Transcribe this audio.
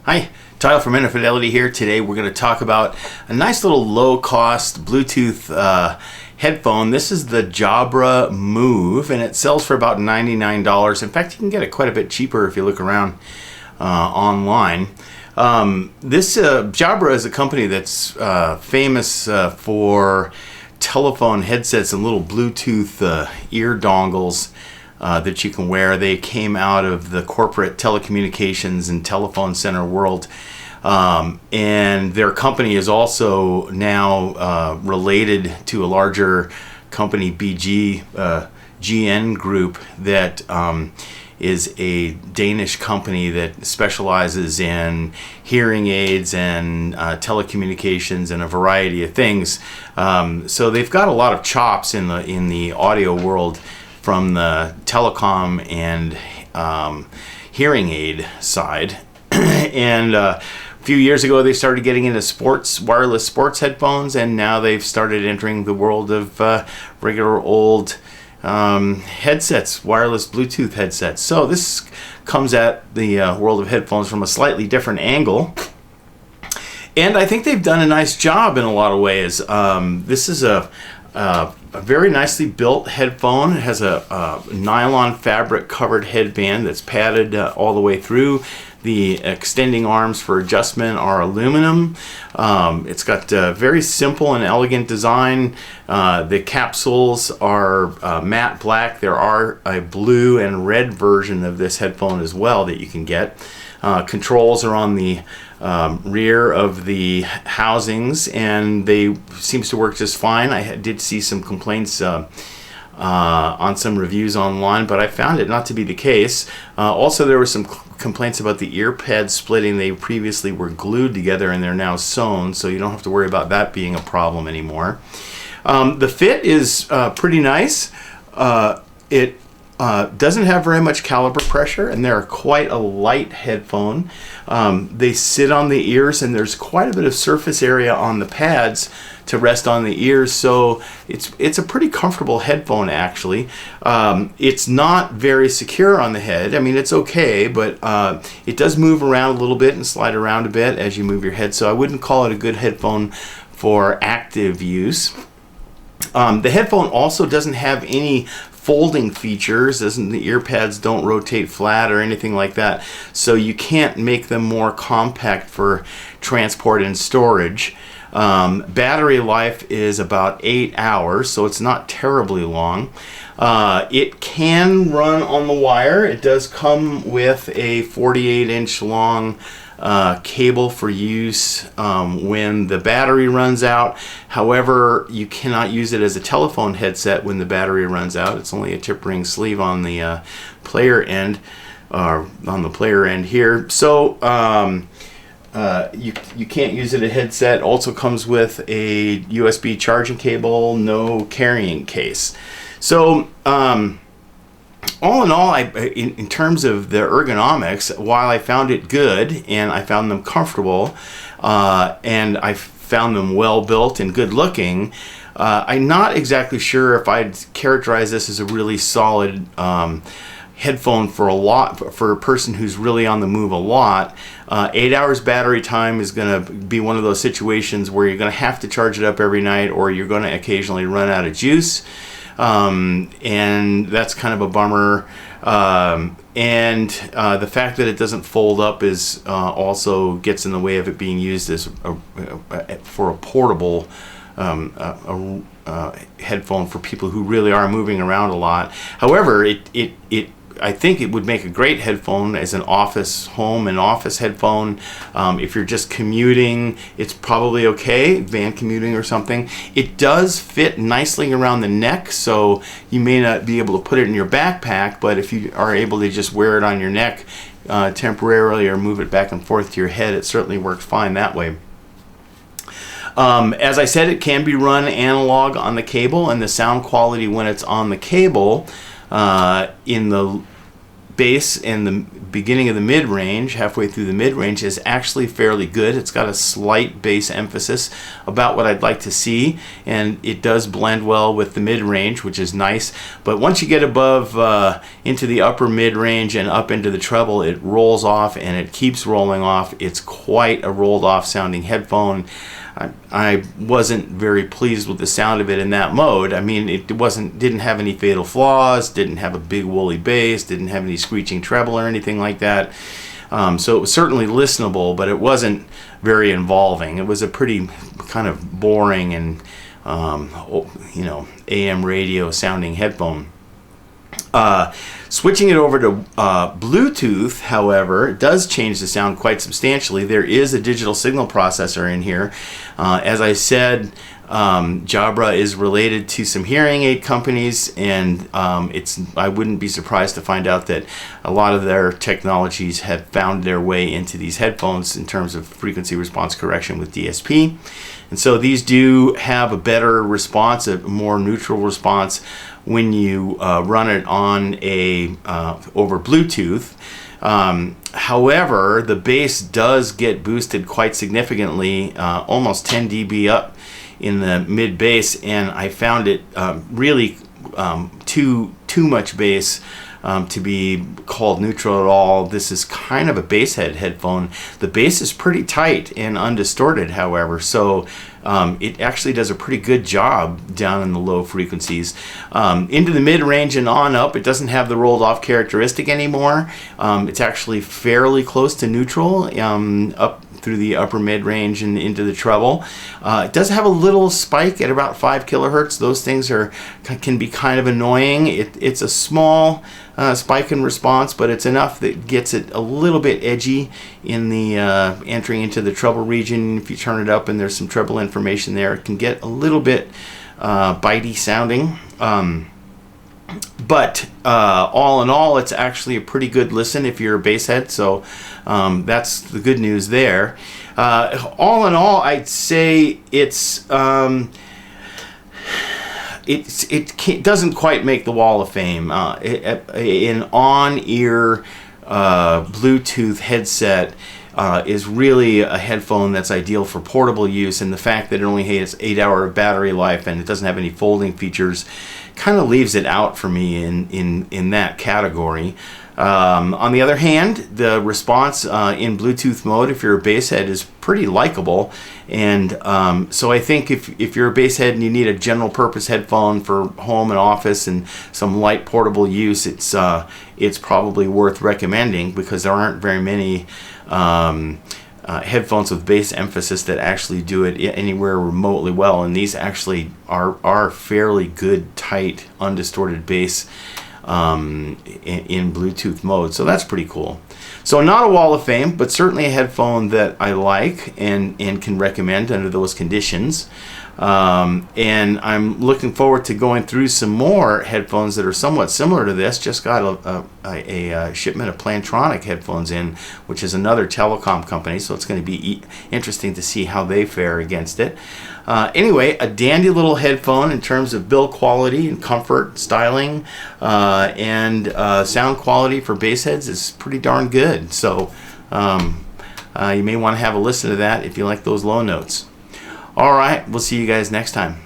Hi, Tyler from Infidelity here. Today we're going to talk about a nice little low-cost Bluetooth headphone. This is the Jabra Move, and it sells for about $99. In fact, you can get it quite a bit cheaper if you look around online. This Jabra is a company that's famous for telephone headsets and little Bluetooth ear dongles that you can wear. They came out of the corporate telecommunications and telephone center world, and their company is also now related to a larger company, GN Group, that is a Danish company that specializes in hearing aids and telecommunications and a variety of things. So they've got a lot of chops in the audio world, from the telecom and hearing aid side. And a few years ago they started getting into wireless sports headphones, and now they've started entering the world of regular old headsets, wireless Bluetooth headsets. So this comes at the world of headphones from a slightly different angle, and I think they've done a nice job in a lot of ways. This is a very nicely built headphone. It has a nylon fabric covered headband that's padded all the way through. The extending arms for adjustment are aluminum. It's got a very simple and elegant design. The capsules are matte black. There are a blue and red version of this headphone as well that you can get. Controls are on the rear of the housings, and they seems to work just fine. I did see some complaints on some reviews online, but I found it not to be the case. Also, there were some complaints about the ear pads splitting. They previously were glued together and they're now sewn, so you don't have to worry about that being a problem anymore. The fit is pretty nice. It doesn't have very much caliper pressure, and they're quite a light headphone. They sit on the ears, and there's quite a bit of surface area on the pads to rest on the ears, so it's a pretty comfortable headphone actually. It's not very secure on the head. I mean, it's okay, but it does move around a little bit and slide around a bit as you move your head, so I wouldn't call it a good headphone for active use. The headphone also doesn't have any folding features. The ear pads don't rotate flat or anything like that, so you can't make them more compact for transport and storage. Battery life is about 8 hours, so it's not terribly long. It can run on the wire. It does come with a 48-inch long cable for use when the battery runs out. However, you cannot use it as a telephone headset when the battery runs out. It's only a tip ring sleeve on the player end, here. So you can't use it as a headset. Also comes with a USB charging cable, no carrying case. So all in all, in terms of the ergonomics, while I found it good and I found them comfortable, and I found them well built and good looking, I'm not exactly sure if I'd characterize this as a really solid headphone for a person who's really on the move a lot. 8 hours battery time is going to be one of those situations where you're going to have to charge it up every night, or you're going to occasionally run out of juice. And that's kind of a bummer. And the fact that it doesn't fold up is also gets in the way of it being used as for a portable headphone for people who really are moving around a lot. However, I think it would make a great headphone as an home and office headphone. If you're just commuting, it's probably okay, van commuting or something. It does fit nicely around the neck, so you may not be able to put it in your backpack, but if you are able to just wear it on your neck temporarily or move it back and forth to your head, it certainly works fine that way. As I said, it can be run analog on the cable, and the sound quality when it's on the cable in the bass in the beginning of the mid-range, halfway through the mid-range, is actually fairly good. It's got a slight bass emphasis, about what I'd like to see, and it does blend well with the mid-range, which is nice. But once you get above into the upper mid-range and up into the treble, it rolls off, and it keeps rolling off. It's quite a rolled off sounding headphone. I wasn't very pleased with the sound of it in that mode. I mean, it didn't have any fatal flaws, didn't have a big woolly bass, didn't have any screeching treble or anything like that. So it was certainly listenable, but it wasn't very involving. It was a pretty kind of boring and AM radio sounding headphone. Switching it over to Bluetooth, however, does change the sound quite substantially. There is a digital signal processor in here. As I said, Jabra is related to some hearing aid companies, and I wouldn't be surprised to find out that a lot of their technologies have found their way into these headphones in terms of frequency response correction with DSP. And so these do have a better response, a more neutral response when you run it on over Bluetooth. However, the bass does get boosted quite significantly, almost 10 dB up in the mid bass, and I found it really too much bass to be called neutral at all. This is kind of a bass headphone. The bass is pretty tight and undistorted, however, so it actually does a pretty good job down in the low frequencies. Into the mid-range and on up, it doesn't have the rolled off characteristic anymore. It's actually fairly close to neutral up through the upper mid-range and into the treble. It does have a little spike at about 5 kilohertz. Those things can be kind of annoying. It's a small spike in response, but it's enough that gets it a little bit edgy in the entering into the treble region. If you turn it up and there's some treble information there, it can get a little bit bitey sounding. But all in all, it's actually a pretty good listen if you're a bass head, so that's the good news there. All in all, I'd say it doesn't quite make the Wall of Fame. An on-ear Bluetooth headset is really a headphone that's ideal for portable use, and the fact that it only has 8 hour battery life and it doesn't have any folding features kind of leaves it out for me in that category. On the other hand, the response in Bluetooth mode, if you're a bass head, is pretty likable, and so I think if you're a bass head and you need a general purpose headphone for home and office and some light portable use, it's probably worth recommending, because there aren't very many headphones with bass emphasis that actually do it anywhere remotely well, and these actually are fairly good, tight, undistorted bass in Bluetooth mode, so that's pretty cool. So not a Wall of Fame, but certainly a headphone that I like and can recommend under those conditions. And I'm looking forward to going through some more headphones that are somewhat similar to this. Just got a shipment of Plantronic headphones in, which is another telecom company, so it's going to be interesting to see how they fare against it. Anyway, a dandy little headphone in terms of build quality and comfort, styling, and sound quality for bass heads is pretty darn good. So you may want to have a listen to that if you like those low notes. All right, we'll see you guys next time.